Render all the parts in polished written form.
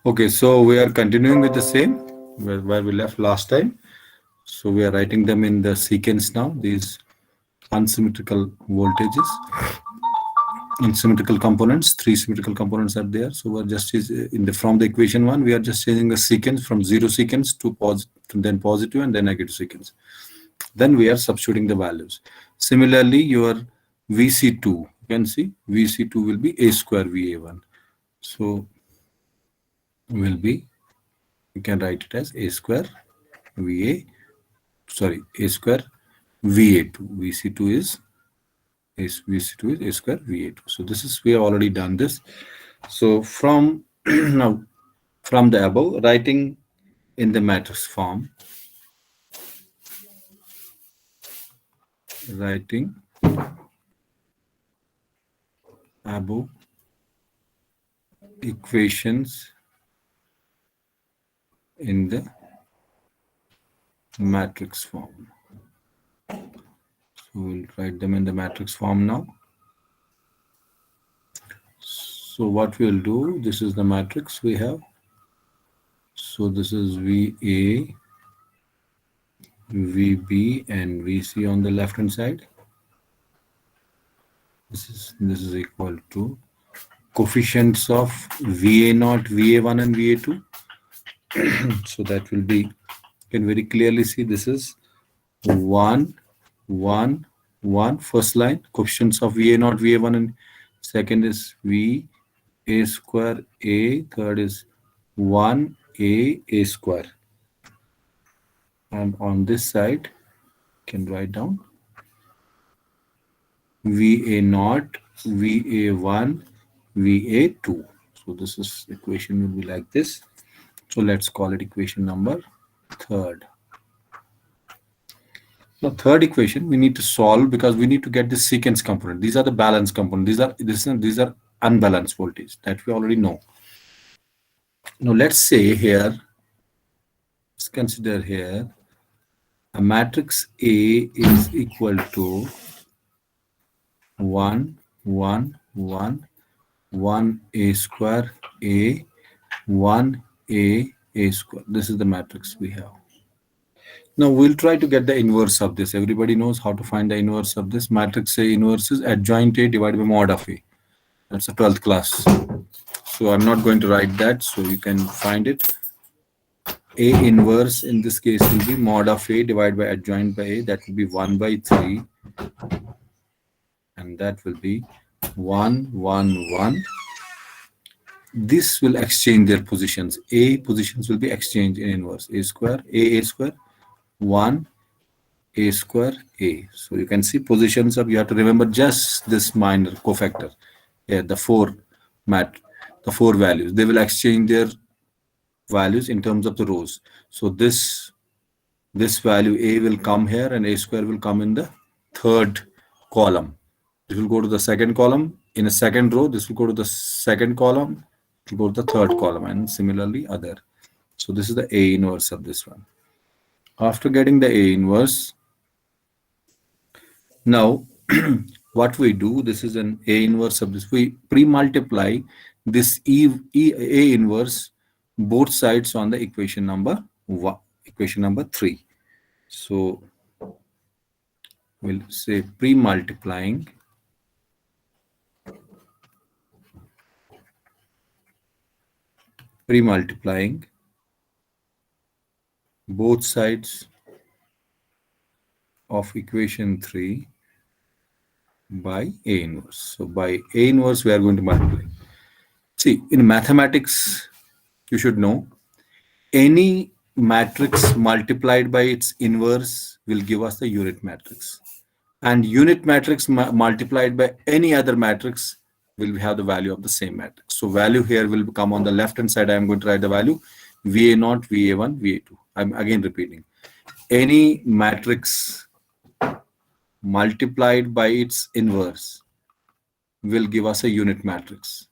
Okay, so we are continuing with the same where we left last time. So we are writing them in the sequence now. These unsymmetrical voltages in symmetrical components. Three symmetrical components are there. So we're just in the from the equation one, we are just changing the sequence from zero sequence to positive, then positive, and then negative sequence. Then we are substituting the values. Similarly, your VC2, you can see VC2 will be A square VA1. So will be, you can write it as A square VA, sorry, A square VA2. VC2 is VC2 is A square VA2. So this is, we have already done this. So from now, from the above, writing in the matrix form, writing above equations in the matrix form. So we'll write them in the matrix form now. So what we'll do, this is the matrix we have. So this is VA, VB, and VC on the left hand side. This is equal to coefficients of VA0, VA1, and VA2. So that will be, you can very clearly see this is 1, 1, 1, first line, coefficients of VA0, VA1, and second is V A square A, third is 1 A square. And on this side, you can write down VA0, VA1, VA2. So this is equation will be like this. So let's call it equation number third. Now third equation we need to solve because we need to get the sequence component. These are the balance component. These are unbalanced voltage that we already know. Now let's say here, let's consider here a matrix A is equal to 1, 1, 1, 1 A square A, 1 A square. This is the matrix we have. Now we'll try to get the inverse of this. Everybody knows how to find the inverse of this. Matrix A inverse is adjoint A divided by mod of A. That's a 12th class. So I'm not going to write that, so you can find it. A inverse in this case will be mod of A divided by adjoint by A. That will be 1 by 3. And that will be 1, 1, 1. This will exchange their positions. A positions will be exchanged in inverse. A square, A square, 1, A square, A. So you can see positions of, you have to remember just this minor cofactor. Yeah, the four values. They will exchange their values in terms of the rows. So this value A will come here and A square will come in the third column. This will go to the second column. In a second row, this will go to the second column. It will go to the third column, and similarly other. So this is the A inverse of this one. After getting the A inverse, now what we do, this is an A inverse of this. We pre-multiply this A inverse both sides on the equation number 3. So we'll say pre-multiplying both sides of equation 3 by A inverse. So by A inverse we are going to multiply. See, in mathematics you should know any matrix multiplied by its inverse will give us the unit matrix, and unit matrix multiplied by any other matrix will have the value of the same matrix. So value here will come on the left hand side. I am going to write the value VA0, VA1, VA2. I'm again repeating, any matrix multiplied by its inverse will give us a unit matrix,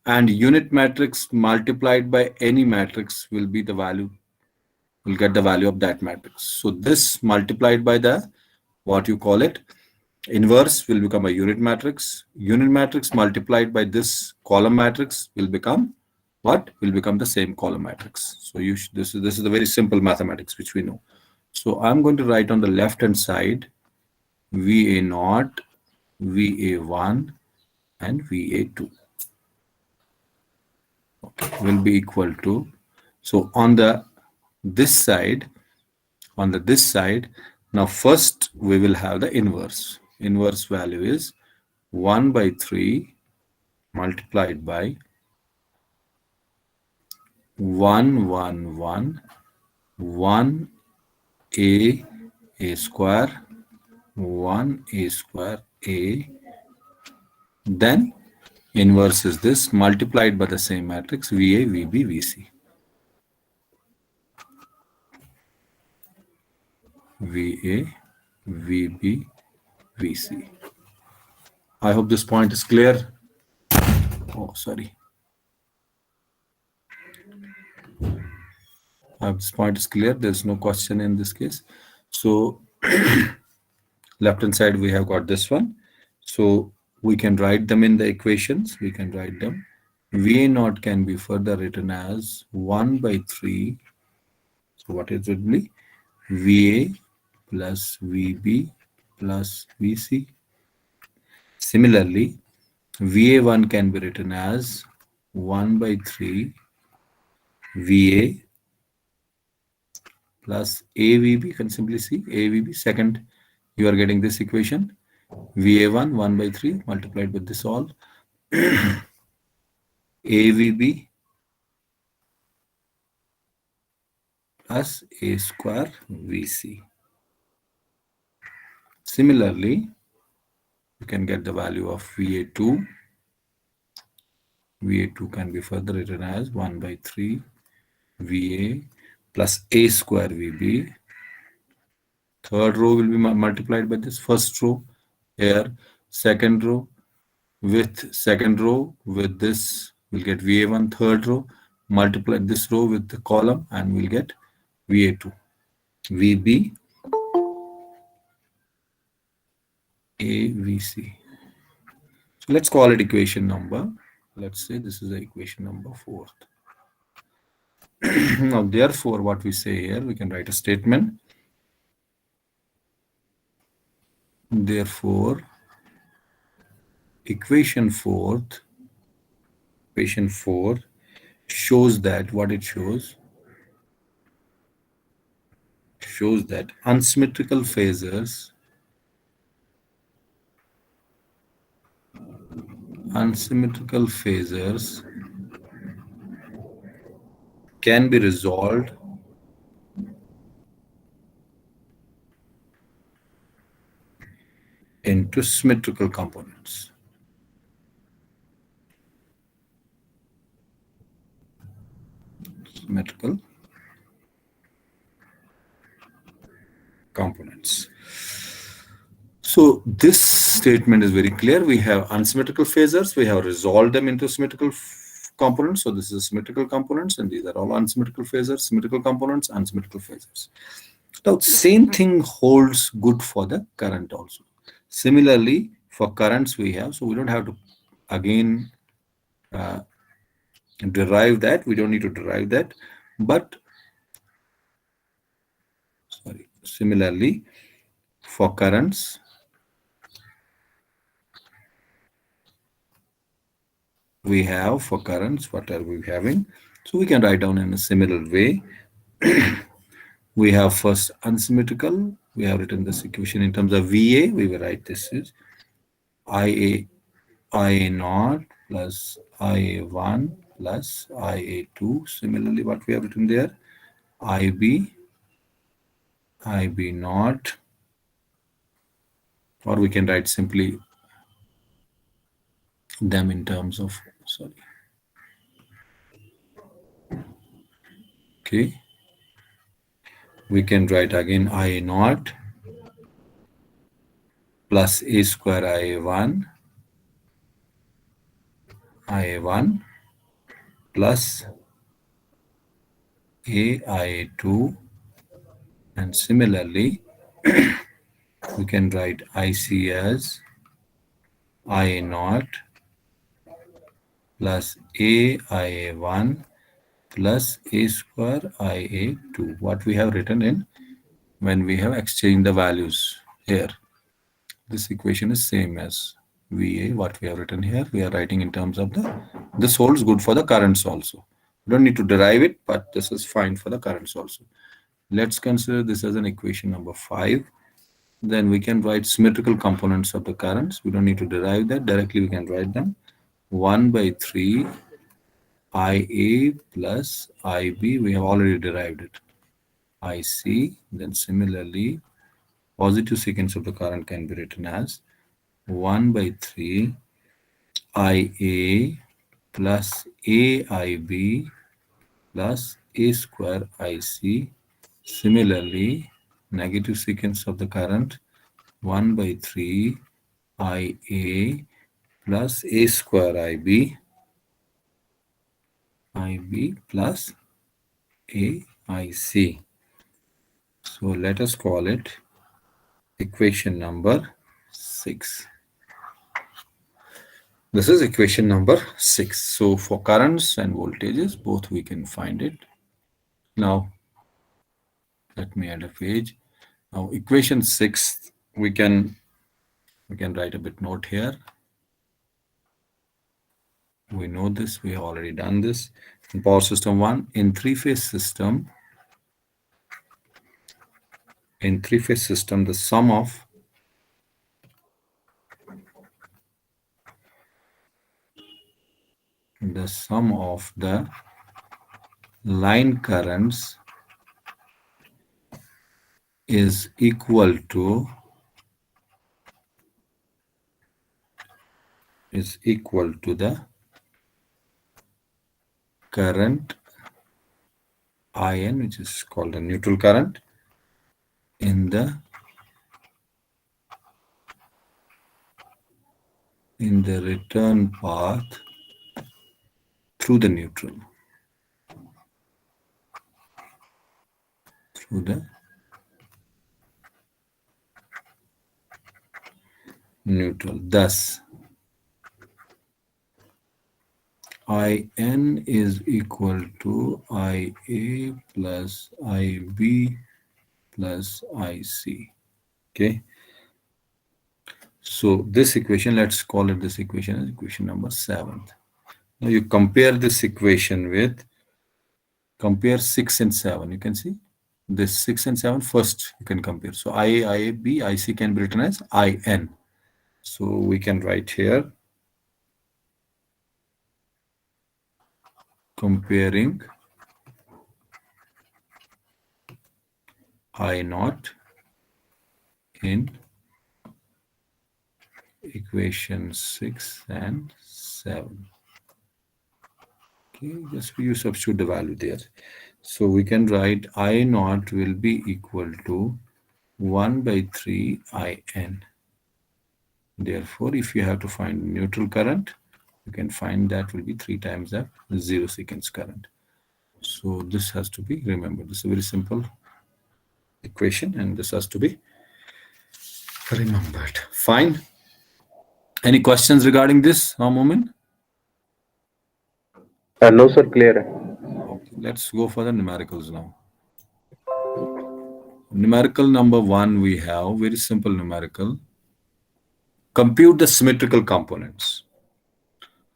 and unit matrix multiplied by any matrix will be the value, will get the value of that matrix. So this multiplied by the, what you call it, inverse will become a unit matrix. Unit matrix multiplied by this column matrix will become what will become the same column matrix. So this is the very simple mathematics which we know. So I'm going to write on the left hand side VA naught, VA1 and VA2 will be equal to, so on the this side, this side, now first we will have the inverse. Inverse value is 1 by 3 multiplied by 1 1 a square 1 a square a, then inverse is this multiplied by the same matrix VA VB VC. VA VB VC. I hope this point is clear. Oh, sorry. I hope this point is clear. There's no question in this case. So left hand side we have got this one. So we can write them in the equations. We can write them. VA naught can be further written as 1 by 3. So what is it be? VA plus VB plus VC. Similarly, VA1 can be written as 1 by 3 VA plus AVB. You can simply see AVB. Second, you are getting this equation. VA1 1 by 3 multiplied with this all. AVB plus A square VC. Similarly, you can get the value of VA2. VA2 can be further written as 1 by 3 VA plus A square VB. Third row will be multiplied by this first row here. Second row with this, we'll get VA1. Third row, multiply this row with the column and we'll get VA2. VB AVC. So let's call it equation number. Let's say this is the equation number 4th. Now therefore what we say here, we can write a statement. Therefore equation 4 shows that what it shows that unsymmetrical phasors can be resolved into symmetrical components. Symmetrical components. So this statement is very clear. We have unsymmetrical phasors. We have resolved them into symmetrical components. So this is symmetrical components, and these are all unsymmetrical phasors, symmetrical components, unsymmetrical phasors. Now, same thing holds good for the current also. Similarly, for currents we have, so we don't have to again derive that. We don't need to derive that. But similarly, for currents, we have for currents, what are we having? So we can write down in a similar way. We have first unsymmetrical. We have written this equation in terms of VA. We will write this is IA naught plus IA1 plus IA2. Similarly, what we have written there, IB naught, or we can write simply them in terms of, okay, we can write again IA naught plus A square IA1 plus AI2, and similarly we can write IC as IA naught plus AIA1 plus A square IA2. What we have written in when we have exchanged the values here. This equation is same as VA, what we have written here. We are writing in terms of this holds good for the currents also. You don't need to derive it, but this is fine for the currents also. Let's consider this as an equation number 5. Then we can write symmetrical components of the currents. We don't need to derive that. Directly we can write them. 1 by 3 IA plus IB. We have already derived it. IC. Then similarly, positive sequence of the current can be written as 1 by 3 IA plus AIB plus A square IC. Similarly, negative sequence of the current 1 by 3 IA plus A square IB plus AIC. So let us call it equation number 6. This is equation number 6. So for currents and voltages, both we can find it. Now, let me add a page. Now, equation 6, we can write a bit note here. We know this, we have already done this. In power system 1, in three-phase system, the sum of the line currents is equal to the current IN, which is called a neutral current, in the return path through the neutral. Thus, IN is equal to IA plus IB plus IC. Okay. So this equation, let's call it this equation as equation number 7. Now you compare this equation with, compare 6 and 7. You can see this 6 and 7 first you can compare. So IA, IB, IC can be written as IN. So we can write here, comparing I naught in equation 6 and 7. Okay, just you substitute the value there. So we can write I naught will be equal to 1 by 3 IN. Therefore, if you have to find neutral current, you can find that will be 3 times the 0 sequence current. So this has to be remembered. This is a very simple equation and this has to be remembered. Fine. Any questions regarding this, Moomin? No, sir, clear. Okay, let's go for the numericals now. Numerical number 1 we have, very simple numerical. Compute the symmetrical components.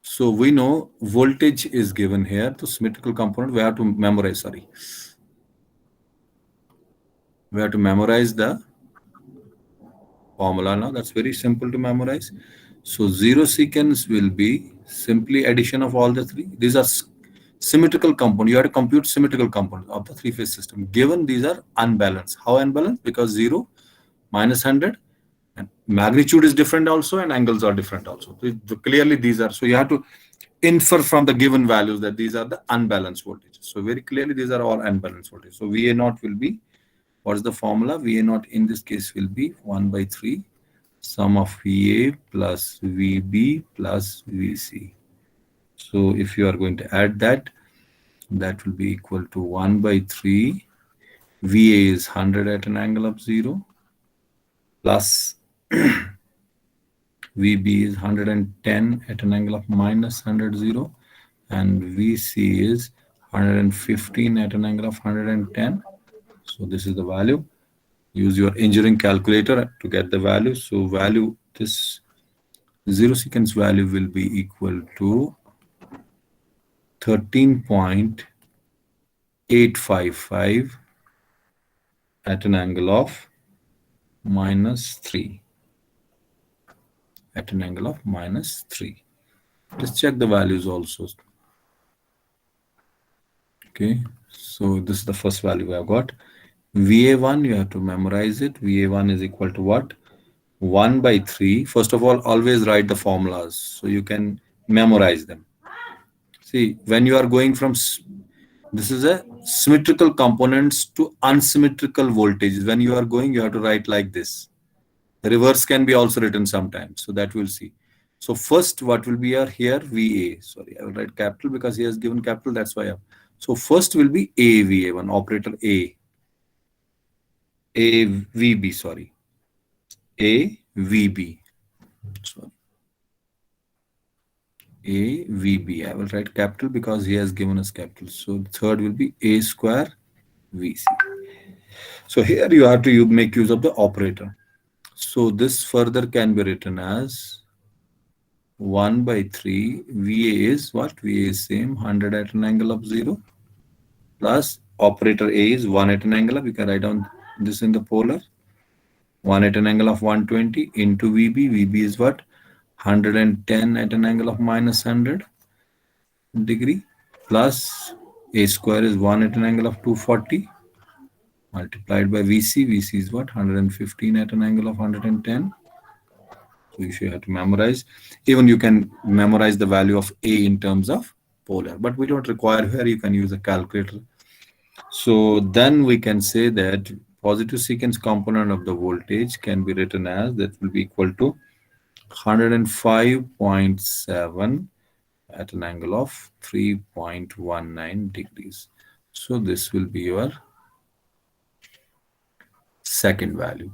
So we know voltage is given here. The symmetrical component we have to memorize, we have to memorize the formula now. That's very simple to memorize. So 0 sequence will be simply addition of all the 3. These are symmetrical component. You have to compute symmetrical component of the 3-phase system. Given these are unbalanced. How unbalanced? Because 0, minus 100, and magnitude is different also, and angles are different also. So clearly these are. So you have to infer from the given values that these are the unbalanced voltages. So very clearly these are all unbalanced voltages. So VA naught will be, what is the formula? VA naught in this case will be 1 by 3 sum of VA plus VB plus VC. So if you are going to add that, that will be equal to 1 by 3. VA is 100 at an angle of 0 plus VB is 110 at an angle of minus 100, 0, and VC is 115 at an angle of 110. So this is the value. Use your engineering calculator to get the value. So value, this zero sequence value will be equal to 13.855 at an angle of minus 3. At an angle of minus 3. Let's check the values also. Okay, so this is the first value we have got. VA1, you have to memorize it. VA1 is equal to what? 1 by 3. First of all, always write the formulas so you can memorize them. See, when you are going from, this is a symmetrical components to unsymmetrical voltages. When you are going, you have to write like this. The reverse can be also written sometimes. So that we'll see. So first, what will be here? VA. Sorry, I will write capital because he has given capital. That's why I have. So first will be AVA1, operator A. AVB, sorry. AVB. Sorry. AVB. I will write capital because he has given us capital. So the third will be A square VC. So here you have to make use of the operator. So this further can be written as 1 by 3. VA is what? VA is same, 100 at an angle of 0, plus operator A is 1 at an angle of, you can write down this in the polar, 1 at an angle of 120 into VB. VB is what? 110 at an angle of minus 100 degree, plus A square is 1 at an angle of 240 multiplied by VC. VC is what? 115 at an angle of 110. So you have to memorize. Even you can memorize the value of A in terms of polar, but we don't require here. You can use a calculator. So then we can say that positive sequence component of the voltage can be written as, that will be equal to 105.7 at an angle of 3.19 degrees. So this will be your second value.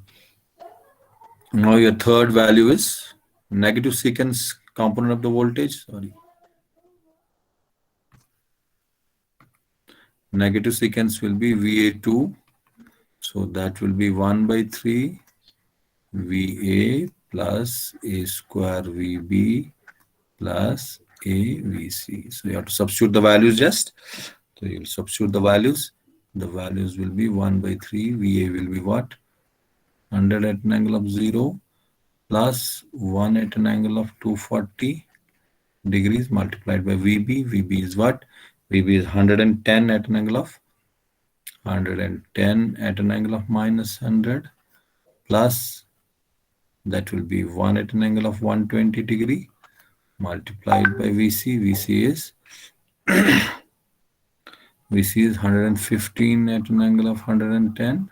Now your third value is negative sequence component of the voltage. Sorry. Negative sequence will be VA2. So that will be 1 by 3 VA plus A square VB plus A VC. So you have to substitute the values just. So you'll substitute the values. The values will be 1 by 3. VA will be what? 100 at an angle of 0 plus 1 at an angle of 240 degrees multiplied by VB. VB is what? VB is 110 at an angle of 110 at an angle of minus 100 plus that will be 1 at an angle of 120 degree multiplied by VC. VC is VC is 115 at an angle of 110.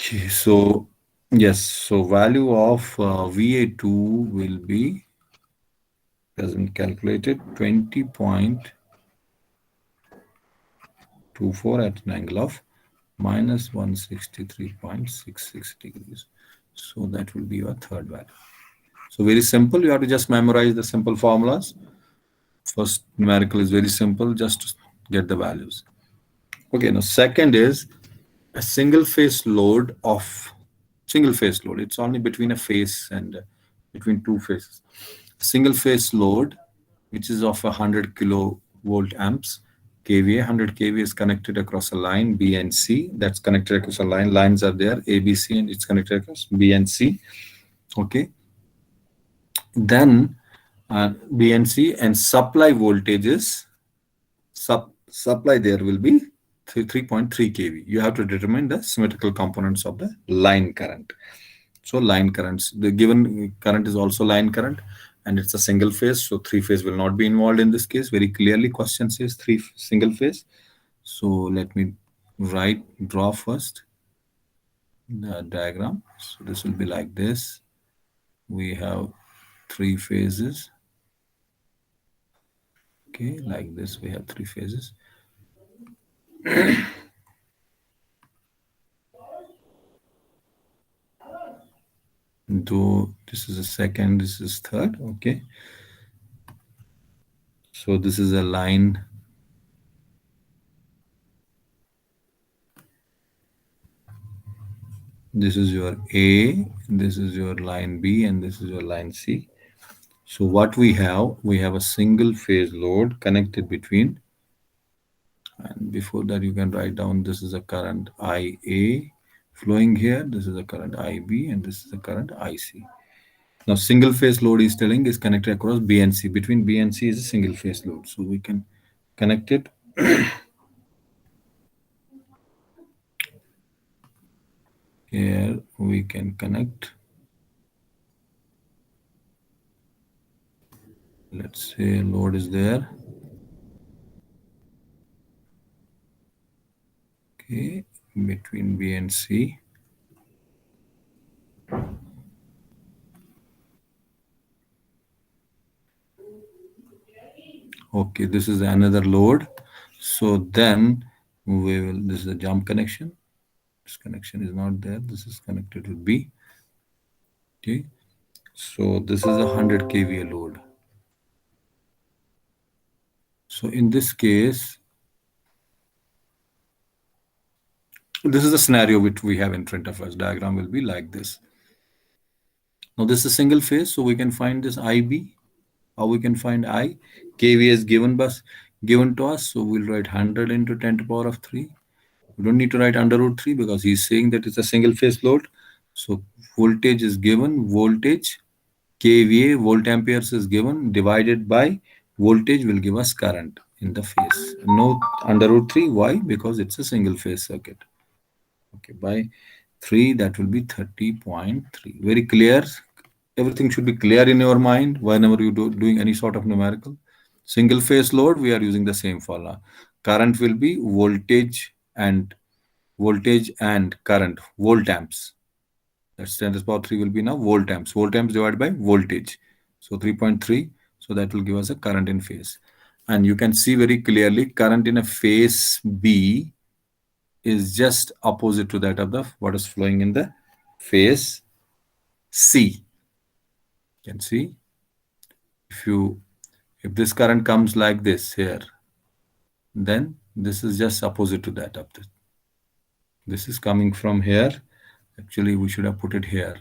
Okay, so yes, so value of VA2 will be, doesn't calculate it, 20.24 at an angle of minus 163.66 degrees. So that will be your third value. So very simple. You have to just memorize the simple formulas. First numerical is very simple. Just get the values. Okay. Now second is a single phase load of single phase load. It's only between a phase and between two phases. Single phase load, which is of 100 kilovolt amps. KVA, 100 kVA is connected across a line B and C. That's connected across a line. Lines are there, A, B, C, and it's connected across B and C. Okay. Then B and C and supply voltages. Supply there will be 3.3 kV. You have to determine the symmetrical components of the line current. So line currents, the given current is also line current, and it's a single phase. So three phase will not be involved in this case. Very clearly question says single phase. So let me draw first the diagram. So this will be like this. We have three phases. Okay, like this we have three phases. Though this is a second, this is third. Okay. So this is a line. This is your A, this is your line B, and this is your line C. So what we have a single phase load connected between, and before that you can write down this is a current IA flowing here, this is a current IB, and this is a current IC. Now single phase load is telling is connected across B and C. Between B and C is a single phase load. So we can connect it. Here we can connect, let's say load is there. Okay, between B and C. Okay, this is another load. So then we will, this is a jump connection. This connection is not there. This is connected to B. Okay. So this is a 100 kVA load. So in this case, this is the scenario which we have in front of us. Diagram will be like this. Now this is a single phase, so we can find this IB. How we can find I? kVA is given to us, so we'll write 100 into 10 to the power of 3. We don't need to write under root 3 because he's saying that it's a single phase load. So voltage is given, voltage, kVA, volt amperes is given, divided by voltage will give us current in the phase. No under root 3. Why? Because it's a single phase circuit. Okay, by 3, that will be 30.3. Very clear. Everything should be clear in your mind whenever you doing any sort of numerical. Single phase load, we are using the same formula. Current will be voltage and current, volt amps. That's 10 to the power 3 will be now volt amps. Volt amps divided by voltage. So 3.3. So that will give us a current in phase. And you can see very clearly current in a phase B is just opposite to that of the what is flowing in the phase C. You can see if this current comes like this here, then this is just opposite to that of this. This is coming from here. Actually, we should have put it here.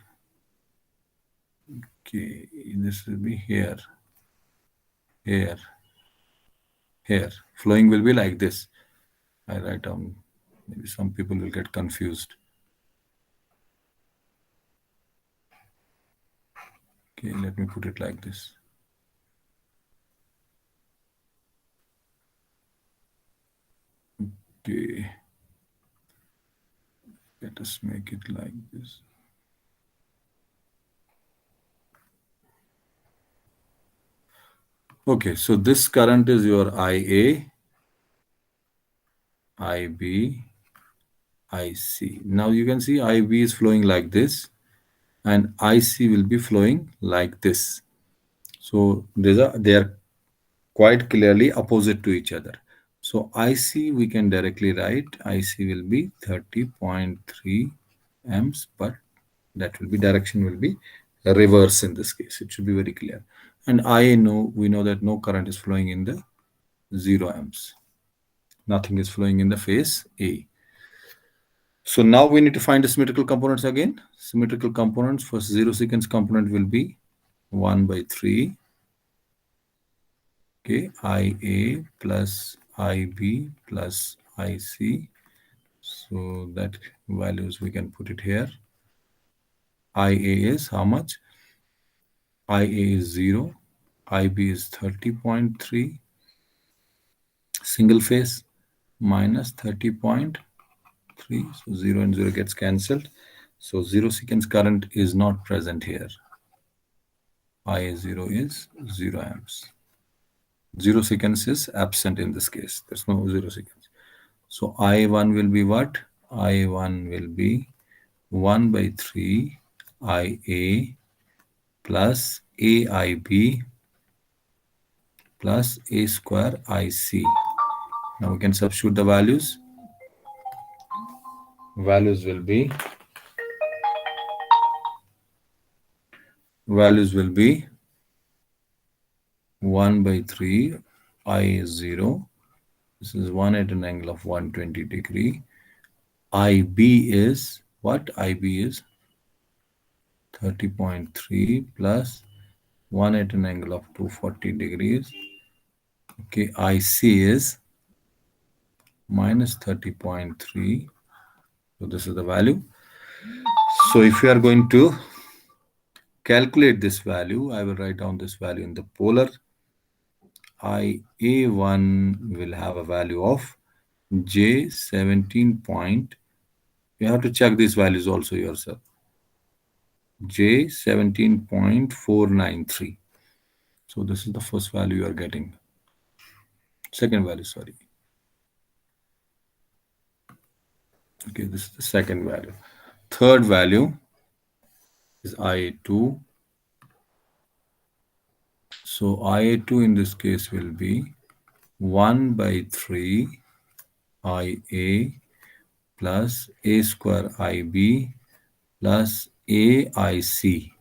Okay, this will be here, here, here. Flowing will be like this. I write down. Maybe some people will get confused. Okay, let me put it like this. Okay. Let us make it like this. Okay, so this current is your IA, IB, IC. Now you can see IB is flowing like this and IC will be flowing like this. So they are quite clearly opposite to each other. So IC we can directly write, IC will be 30.3 amps, but that will be direction will be reverse in this case. It should be very clear. And we know that no current is flowing in the 0 amps. Nothing is flowing in the phase A. So now we need to find the symmetrical components again. Symmetrical components for 0 sequence component will be 1 by 3. Okay, IA plus IB plus IC. So that values we can put it here. IA is how much? IA is 0. IB is 30.3. Single phase minus 30.3. So 0 and 0 gets cancelled. So 0 sequence current is not present here. IA0 is 0 amps. 0 sequence is absent in this case. There's no 0 sequence. So I1 will be what? I1 will be 1 by 3 IA plus AIB plus A square IC. Now we can substitute the values. Values will be Values will be 1 by 3, I is 0. This is 1 at an angle of 120 degree. IB is what? IB is 30.3 plus 1 at an angle of 240 degrees. Okay, IC is minus 30.3. So this is the value. So if you are going to calculate this value, I will write down this value in the polar. IA1 will have a value of J 17 point. You have to check these values also yourself. J 17.493. So this is the first value you are getting. Second value, sorry. Okay, this is the second value. Third value is IA2. So IA2 in this case will be 1 by 3 IA plus A square IB plus AIC.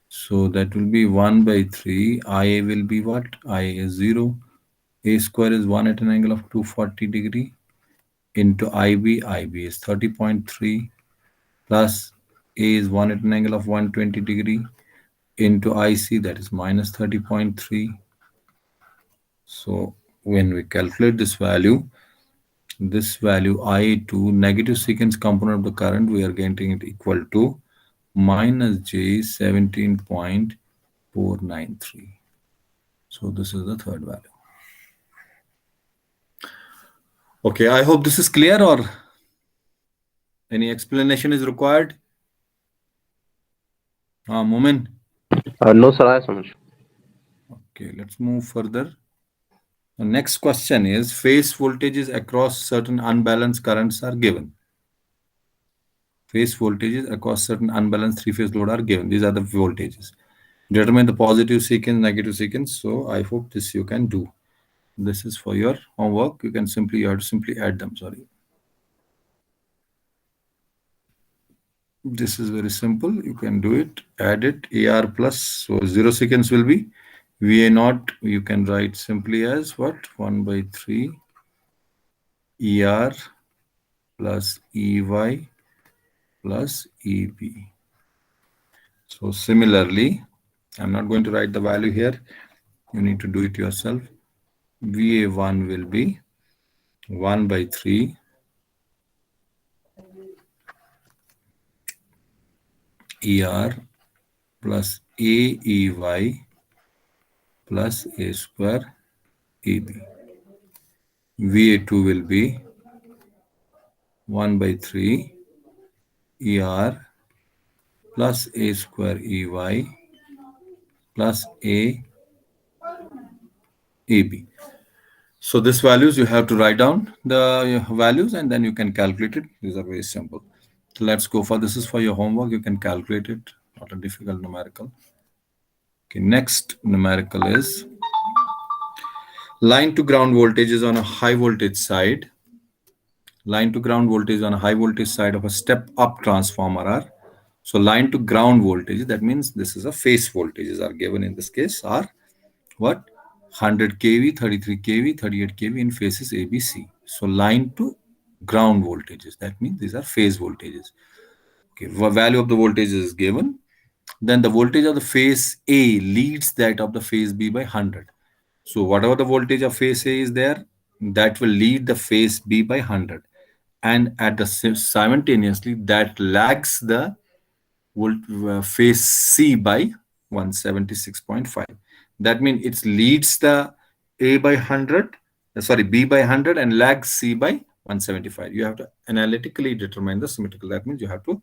So that will be 1 by 3. IA will be what? IA is 0. A square is 1 at an angle of 240 degree into IB. IB is 30.3 plus A is 1 at an angle of 120 degree into IC, that is minus 30.3. So when we calculate this value I2 negative secant component of the current, we are getting it equal to minus J 17.493. So this is the third value. Okay, I hope this is clear, or any explanation is required? Moment. No, sir, I समझ. Okay, let's move further. The next question is phase voltages across certain unbalanced currents are given. Phase voltages across certain unbalanced three-phase load are given. These are the voltages. Determine the positive sequence, negative sequence. So I hope this you can do. This is for your homework. You have to simply add them. Sorry. This is very simple. You can do it. Add it. AR plus. So 0 sequence will be VA naught. You can write simply as what? 1 by 3 ER plus EY plus EB. So similarly, I'm not going to write the value here. You need to do it yourself. VA1 will be 1 by 3 ER plus AEY plus A square EB. VA2 will be 1 by 3 ER plus A square EY plus AB. So these values you have to write down the values and then you can calculate it. These are very simple. So let's go for this is for your homework. You can calculate it. Not a difficult numerical. Okay, next numerical is line to ground voltages on a high voltage side. Line to ground voltage on a high voltage side of a step up transformer are. So line to ground voltage, that means this is a phase voltages are given in this case are what? 100 kV, 33 kV, 38 kV in phases A, B, C. So line to ground voltages, that means these are phase voltages. Okay, value of the voltage is given. Then the voltage of the phase A leads that of the phase B by 100. So whatever the voltage of phase A is there, that will lead the phase B by 100. And at the simultaneously that lags the phase C by 176.5. That means it leads the A by 100, sorry, B by 100 and lags C by 175. You have to analytically determine the symmetrical. That means you have to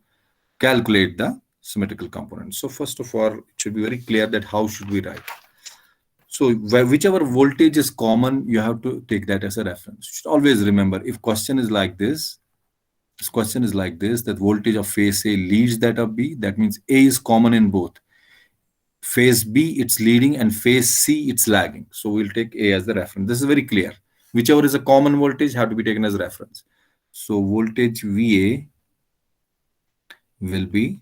calculate the symmetrical component. So first of all, it should be very clear that how should we write. So whichever voltage is common, you have to take that as a reference. You should always remember if question is like this question is like this, that voltage of phase A leads that of B. That means A is common in both. Phase B, it's leading, and phase C, it's lagging. So we'll take A as the reference. This is very clear. Whichever is a common voltage have to be taken as reference. So voltage VA will be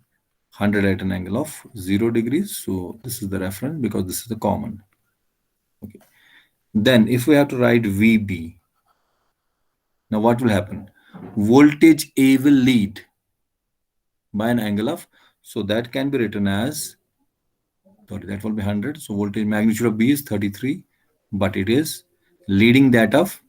100 at an angle of 0 degrees. So this is the reference because this is the common. Okay. Then if we have to write VB, now what will happen? Voltage A will lead by an angle of, so that can be written as, sorry, that will be 100. So voltage magnitude of B is 33, but it is leading that of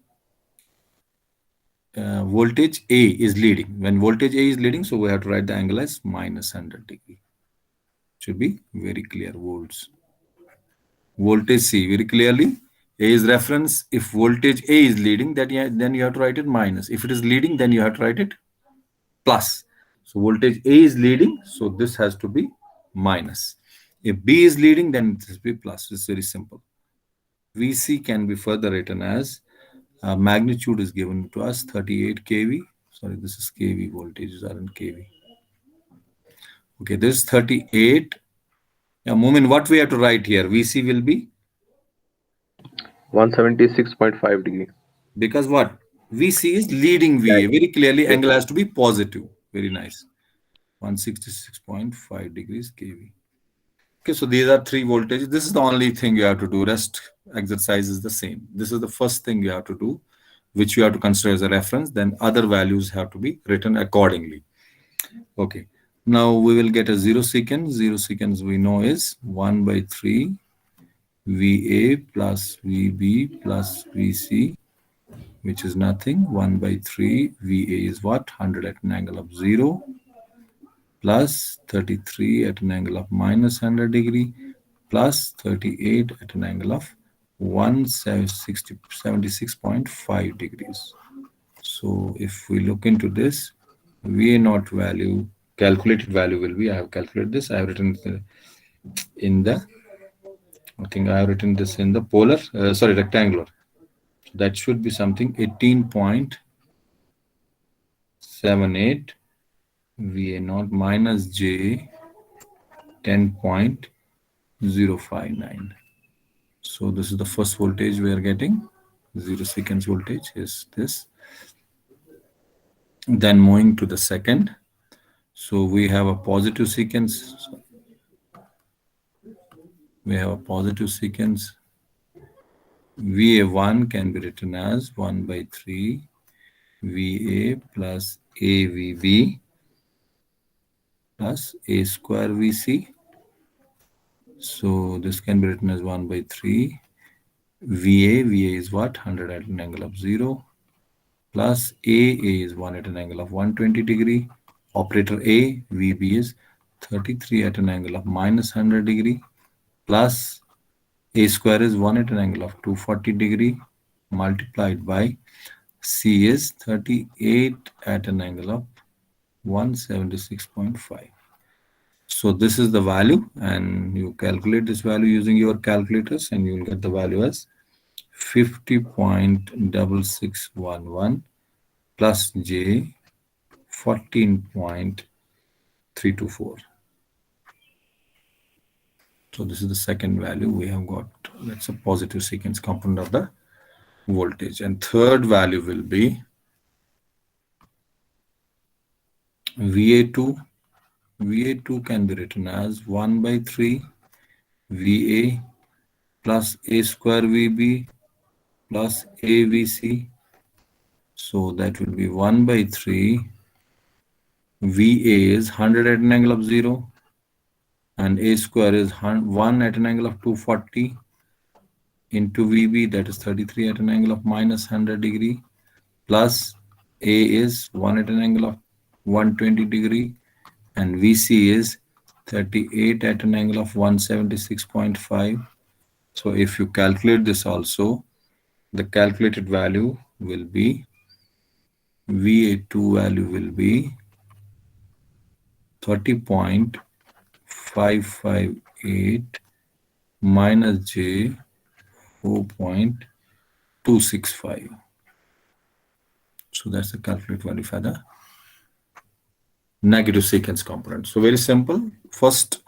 voltage A is leading. When voltage A is leading, so we have to write the angle as minus 100 degree. Should be very clear. Volts. Voltage C very clearly. A is reference. If voltage A is leading, then you have to write it minus. If it is leading, then you have to write it plus. So voltage A is leading, so this has to be minus. If B is leading, then it has to be plus. It's very simple. VC can be further written as magnitude is given to us 38 kV. Sorry, this is kV. Voltages are in kV. Okay, this is 38. Now, Moomin, what we have to write here? VC will be 176.5 degree. because what? VC is leading Yeah, VA. Very clearly, yes, angle has to be positive. Very nice. 166.5 degrees kV. Okay, so these are three voltages. This is the only thing you have to do. Rest exercise is the same. This is the first thing you have to do, which you have to consider as a reference. Then other values have to be written accordingly. Okay. Now we will get a zero secant. Zero secants we know is 1 by 3 VA plus VB plus VC, which is nothing. 1 by 3 VA is what? 100 at an angle of 0 plus 33 at an angle of minus 100 degree plus 38 at an angle of 176.5 degrees. So if we look into this, VA naught value, calculated value will be, I have calculated this, I have written in the, I think I have written this in the polar, sorry, rectangular. So that should be something 18.78 VA naught minus J 10.059. So this is the first voltage we are getting. 0 seconds voltage is this. Then moving to the second. So we have a positive sequence. We have a positive sequence. VA1 can be written as 1 by 3 VA plus AVB plus A square VC. So this can be written as 1 by 3 VA. VA is what? 100 at an angle of 0 plus A is 1 at an angle of 120 degree. Operator A, VB is 33 at an angle of minus 100 degree plus A square is 1 at an angle of 240 degree multiplied by C is 38 at an angle of 176.5. So this is the value, and you calculate this value using your calculators and you will get the value as 50.6611 plus J 14.324. So this is the second value we have got. That's a positive sequence component of the voltage. And third value will be VA2. VA2 can be written as 1 by 3 VA plus A square VB plus AVC. So that will be 1 by 3 VA is 100 at an angle of 0 and A square is 1 at an angle of 240 into VB, that is 33 at an angle of minus 100 degree plus A is 1 at an angle of 120 degree and VC is 38 at an angle of 176.5. So if you calculate this also, the calculated value will be VA2 value will be 30.558 minus J 4.265. So that's the calculated value for the negative sequence component. So very simple. First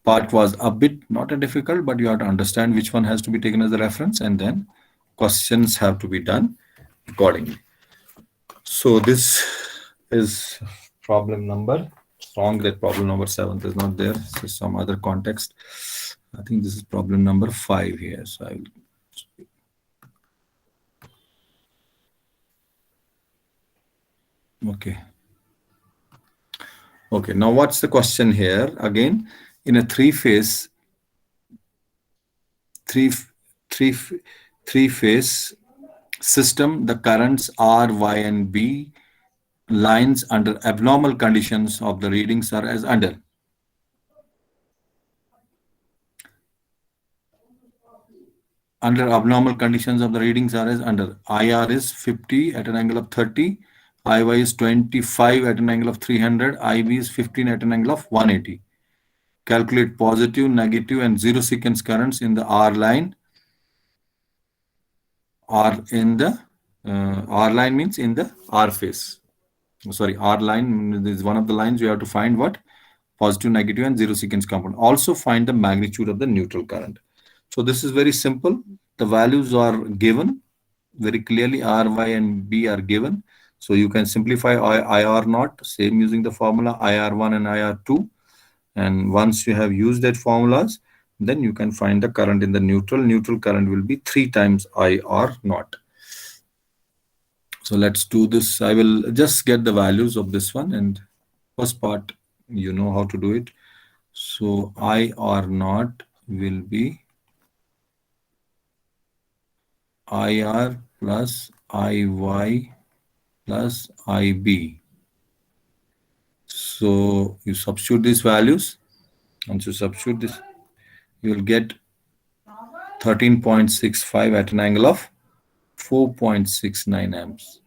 part was a bit not a difficult, but you have to understand which one has to be taken as a reference, and then questions have to be done accordingly. So this is problem number wrong that problem number 7 is not there. This is some other context. I think this is problem number 5 here. So I will. Okay. Okay. Now what's the question here? Again, in a three three three phase system, the currents R, Y, and B lines under abnormal conditions of the readings are as under. Under abnormal conditions of the readings are as under. IR is 50 at an angle of 30, IY is 25 at an angle of 300, IB is 15 at an angle of 180. Calculate positive, negative, and zero sequence currents in the R line, or in the R line means in the R phase. Sorry, R line is one of the lines you have to find what? Positive, negative, and zero sequence component. Also find the magnitude of the neutral current. So this is very simple. The values are given very clearly. R, Y, and B are given. So you can simplify IR naught, same using the formula IR1 and IR2. And once you have used that formulas, then you can find the current in the neutral. Neutral current will be 3 times IR naught. So let's do this. I will just get the values of this one, and first part, you know how to do it. So IR naught will be IR plus IY plus IB. So you substitute these values. Once you substitute this, you will get 13.65 at an angle of 4.69 amps.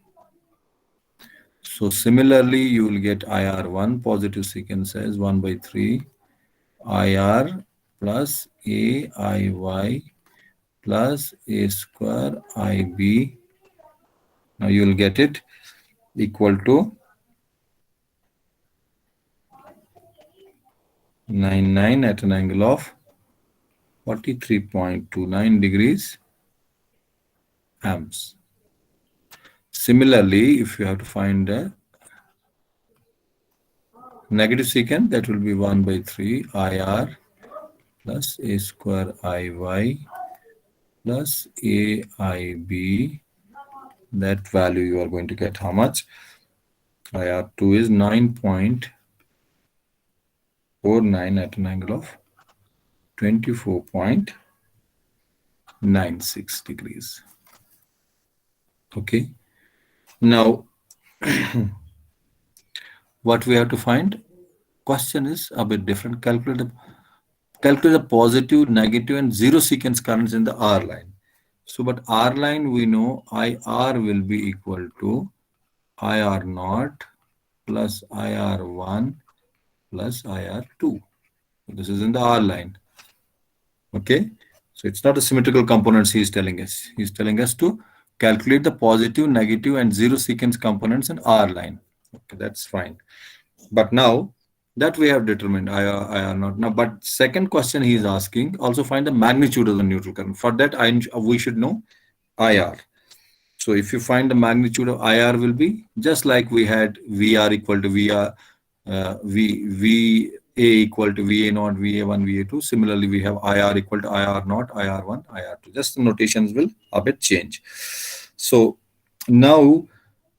So similarly, you will get IR1 positive sequence as 1 by 3 IR plus AIY plus A square IB. Now you will get it equal to 99 at an angle of 43.29 degrees amps. Similarly, if you have to find a negative secant, that will be 1 by 3 IR plus A square IY plus AIB. That value you are going to get how much? IR2 is 9.49 at an angle of 24.96 degrees. Okay. Now, what we have to find? Question is a bit different. Calculate the positive, negative, and zero sequence currents in the R line. So, but R line we know IR will be equal to IR naught plus IR1 plus IR2. So this is in the R line. Okay. So it's not a symmetrical components he is telling us. He is telling us to calculate the positive, negative, and zero sequence components in R line. Okay, that's fine. But now that we have determined IR naught. Now, but second question he is asking, also find the magnitude of the neutral current. For that, we should know IR. So if you find the magnitude of IR will be just like we had VR equal to VA equal to VA naught, VA1, VA2. Similarly, we have IR equal to IR naught, IR1, IR2. Just the notations will a bit change. So now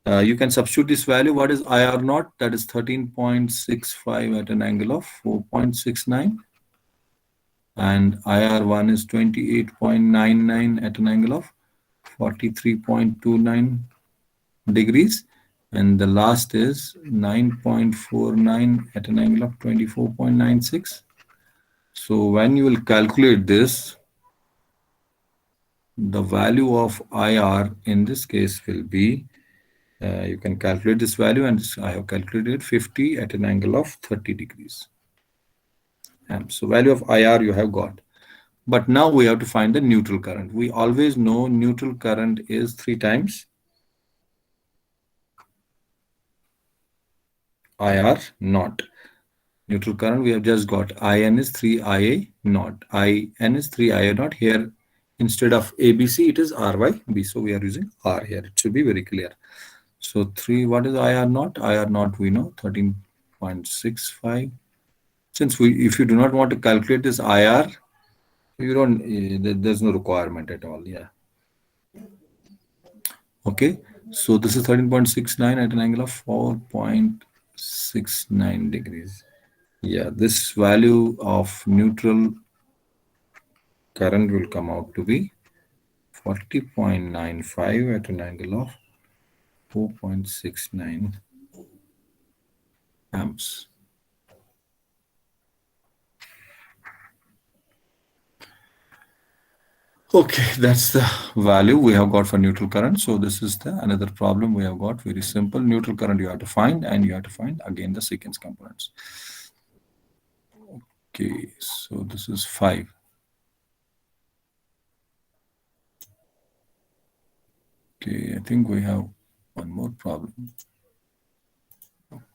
you can substitute this value. What is IR naught? That is 13.65 at an angle of 4.69. And IR1 is 28.99 at an angle of 43.29 degrees. And the last is 9.49 at an angle of 24.96. So when you will calculate this, the value of IR in this case will be, you can calculate this value, and I have calculated 50 at an angle of 30 degrees. And so value of IR you have got. But now we have to find the neutral current. We always know neutral current is 3 times IR naught. Neutral current we have just got IN is 3 IA naught. IN is 3 IA naught. Here instead of ABC it is RYB. So we are using R here. It should be very clear. So 3, what is IR naught? IR naught we know 13. 0.65. Since if you do not want to calculate this IR, you don't, there's no requirement at all. Yeah. Okay. So this is 13.69 at an angle of 4.69 degrees. Yeah, this value of neutral current will come out to be 40.95 at an angle of 4.69 amps. Okay, that's the value we have got for neutral current. So this is the another problem we have got. Very simple. Neutral current you have to find, and you have to find again the sequence components. Okay, so this is 5. Okay, I think we have one more problem.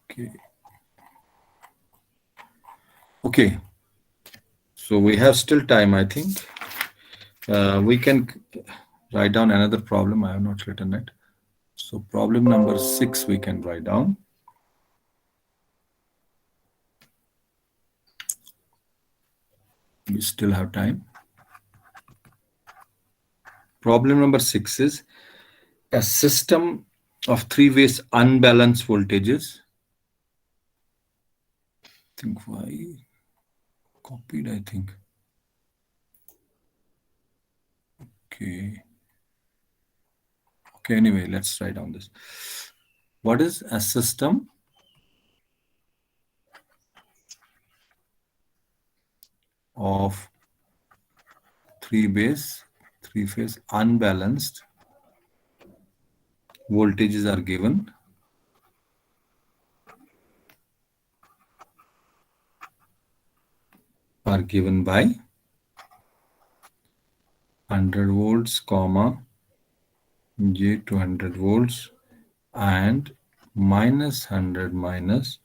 Okay. Okay. So we have still time, I think. We can write down another problem. I have not written it. So problem number 6 we can write down. We still have time. Problem number 6 is a system of 3-ways unbalanced voltages. I think why copied, I think. Okay. Okay, anyway, let's write down this. What is a system of three-phase unbalanced voltages are given by 100 volts, comma, J 200 volts and minus 100 minus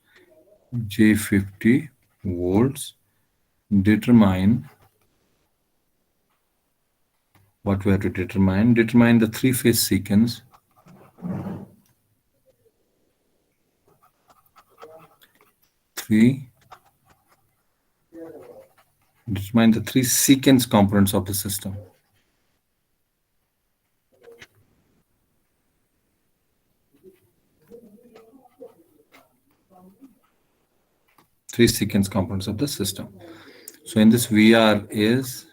J 50 volts. Determine what we have to determine. Determine the three-phase sequence. Determine the 3 sequence components of the system. Three sequence components of the system. So in this VR is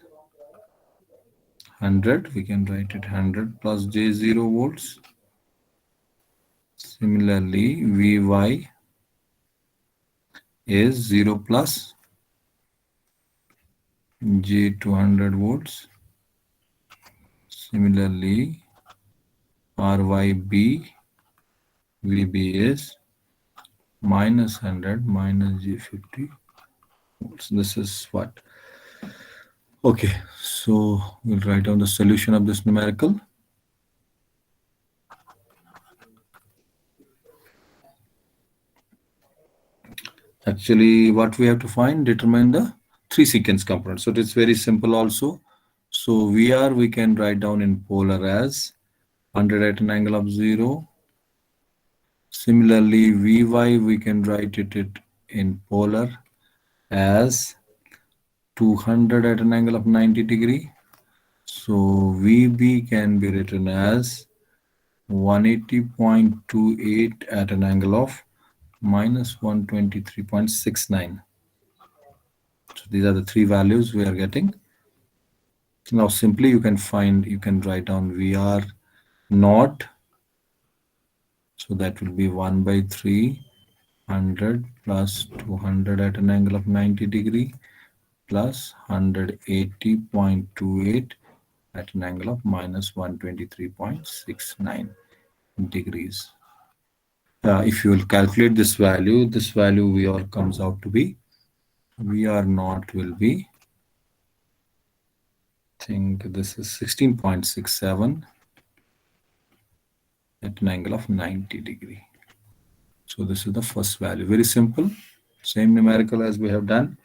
100. We can write it 100 plus J0 volts. Similarly, Vy is 0 plus J 200 volts. Similarly, RYB, VB is minus 100 minus J 50 volts. This is what? Okay, so we'll write down the solution of this numerical. Actually, what we have to find, determine the 3 sequence components. So it's very simple also. So VR we can write down in polar as 100 at an angle of 0. Similarly, Vy we can write it in polar as 200 at an angle of 90 degree. So VB can be written as 180.28 at an angle of minus 123.69. So these are the 3 values we are getting. Now simply you can write down VR naught. So that will be 1 by 300 plus 200 at an angle of 90 degree plus 180.28 at an angle of minus 123.69 degrees. If you will calculate this value VR comes out to be, VR naught will be, I think this is 16.67 at an angle of 90 degree. So this is the first value. Very simple. Same numerical as we have done.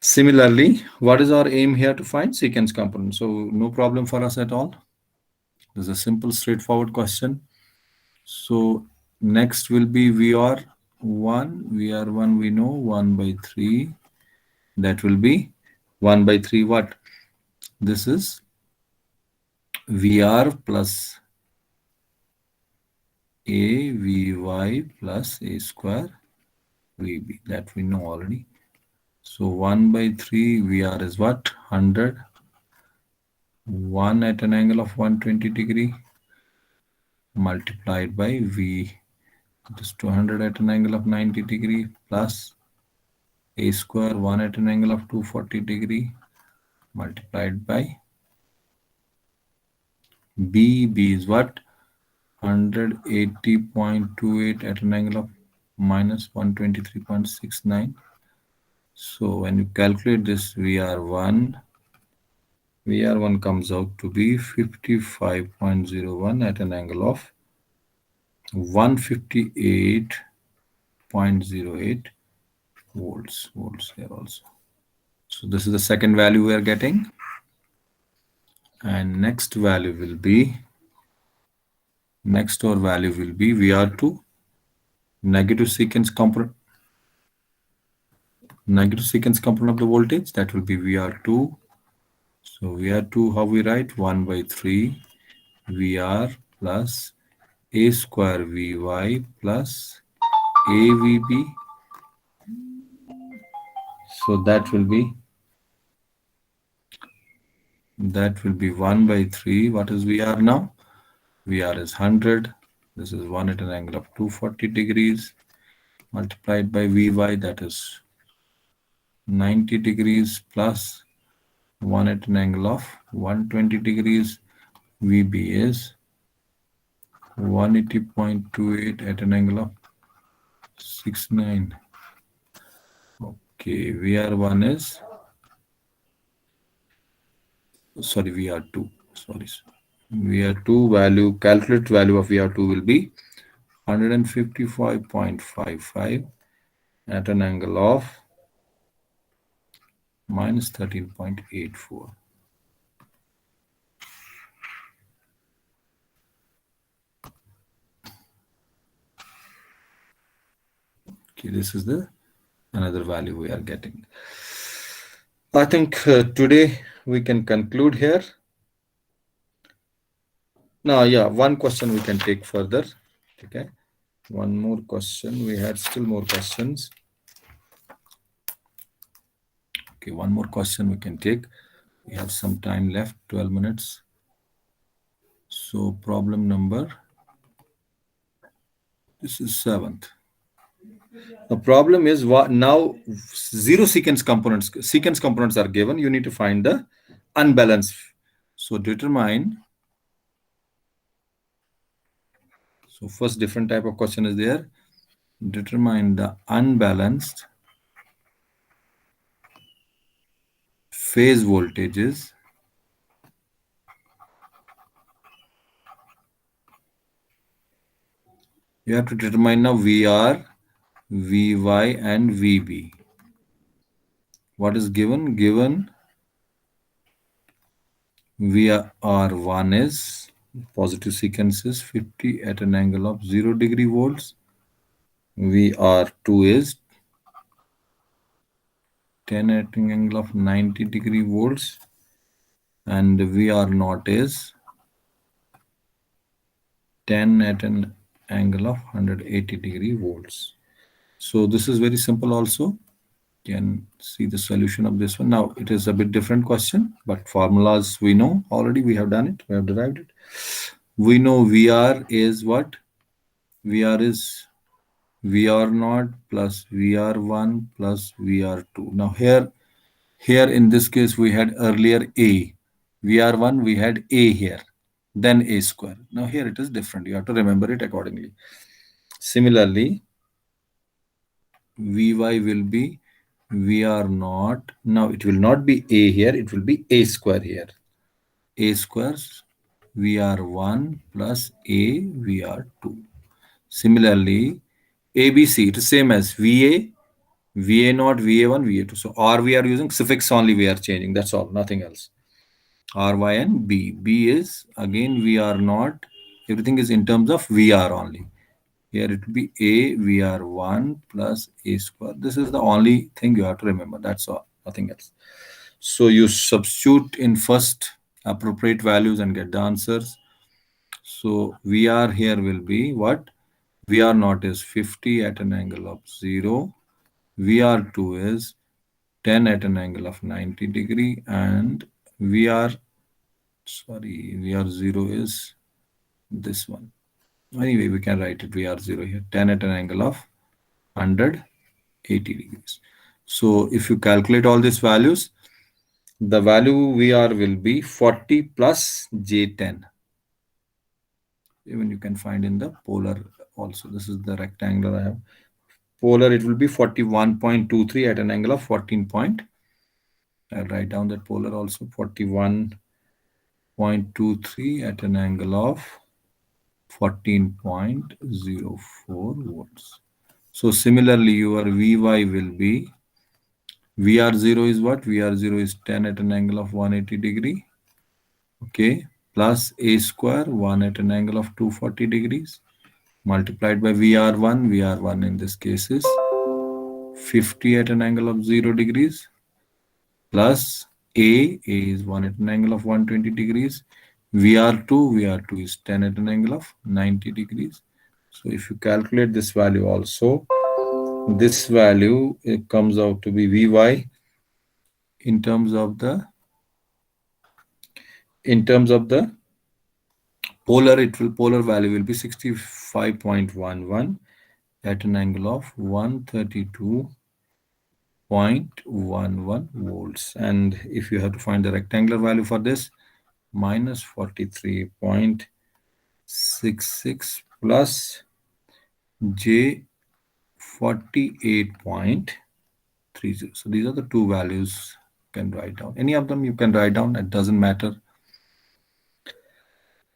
Similarly, what is our aim here to find? Sequence component. So no problem for us at all. This is a simple, straightforward question. So next will be VR 1, VR1 we know 1 by 3. That will be 1 by 3 what? This is VR plus A Vy plus A square Vb. That we know already. So 1 by 3 VR is what? 100. 1 at an angle of 120 degree multiplied by V. It is 200 at an angle of 90 degree plus A square 1 at an angle of 240 degree multiplied by B. B is what? 180.28 at an angle of minus 123.69. So when you calculate this VR1 comes out to be 55.01 at an angle of 158.08 volts here also. So this is the second value we are getting, and next door value will be VR2 negative secant component of the voltage. That will be VR2. So VR2, how we write? 1 by 3 VR plus A square Vy plus AVB. So that will be 1 by 3. What is VR now? VR is 100. This is 1 at an angle of 240 degrees multiplied by Vy, that is 90 degrees plus 1 at an angle of 120 degrees. Vb is 180.28 at an angle of 69. Okay, VR1 is, sorry, VR2. Sorry. VR2 value, calculate value of VR2 will be 155.55 at an angle of minus 13.84. Okay, this is the another value we are getting. I think today we can conclude here. Now, yeah, one question we can take further. Okay, one more question. We had still more questions. Okay, one more question we can take. We have some time left, 12 minutes. So problem number, this is 7th. The problem is what now zero sequence components are given. You need to find the unbalanced. So determine. So first different type of question is there. Determine the unbalanced phase voltages you have to determine now VR, Vy and Vb. What is given? Given VR1 is positive sequence is 50 at an angle of 0 degree volts. VR2 is 10 at an angle of 90 degree volts, and VR0 is 10 at an angle of 180 degree volts. So this is very simple also. You can see the solution of this one. Now it is a bit different question, but formulas we know already. We have done it. We have derived it. We know VR is what? VR is VR0 plus VR1 plus VR2. Now here in this case we had earlier A. VR1 we had A here, then A square. Now here it is different. You have to remember it accordingly. Similarly, Vy will be VR0. Now it will not be A here, it will be A square here. A squares VR1 plus A VR2. Similarly, ABC, it is same as VA, VA0, VA1, VA2. So R we are using suffix only, we are changing. That's all, nothing else. RY and B. B is again VR0. Everything is in terms of VR only. Here it will be a VR1 plus a square. This is the only thing you have to remember. That's all, nothing else. So you substitute in first appropriate values and get the answers. So VR here will be what? VR naught is 50 at an angle of 0. VR2 is 10 at an angle of 90 degree, and VR, sorry, VR0 is this one. Anyway, we can write it VR0 here, 10 at an angle of 180 degrees. So if you calculate all these values, the value VR will be 40 plus J10. Even you can find in the polar also. This is the rectangular I have. Polar, it will be 41.23 at an angle of 14 point. I'll write down that polar also, 41.23 at an angle of 14.04 volts. So similarly, your Vy will be, VR0 is what? VR0 is 10 at an angle of 180 degree. Okay. Plus a square, 1 at an angle of 240 degrees. Multiplied by VR1. VR1 in this case is 50 at an angle of 0 degrees. Plus A is 1 at an angle of 120 degrees. VR2 is 10 at an angle of 90 degrees. So if you calculate this value also, this value, it comes out to be Vy in terms of the polar value will be 65.11 at an angle of 132.11 volts. And if you have to find the rectangular value for this, minus 43.66 plus J 48.30. So these are the two values you can write down. Any of them you can write down, it doesn't matter.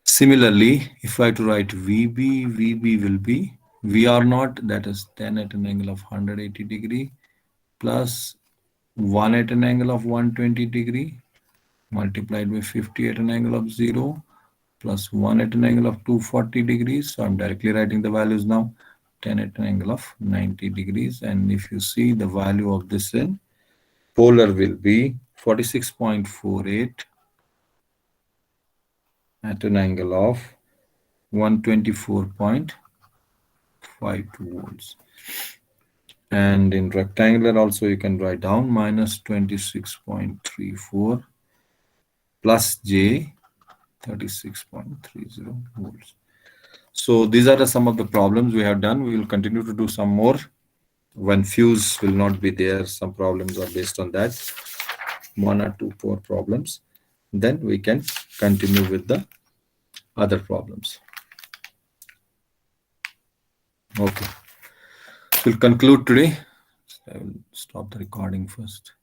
Similarly, if I had to write VB will be VR naught, that is 10 at an angle of 180 degree plus 1 at an angle of 120 degree multiplied by 50 at an angle of 0 plus 1 at an angle of 240 degrees. So I'm directly writing the values now. 10 at an angle of 90 degrees. And if you see the value of this in polar will be 46.48 at an angle of 124.52 volts. And in rectangular also you can write down minus 26.34 plus J 36.30 volts. So these are some of the problems we have done. We will continue to do some more. When fuse will not be there, some problems are based on that. 1 or 2 more problems. Then we can continue with the other problems. Okay. We'll conclude today. I will stop the recording first.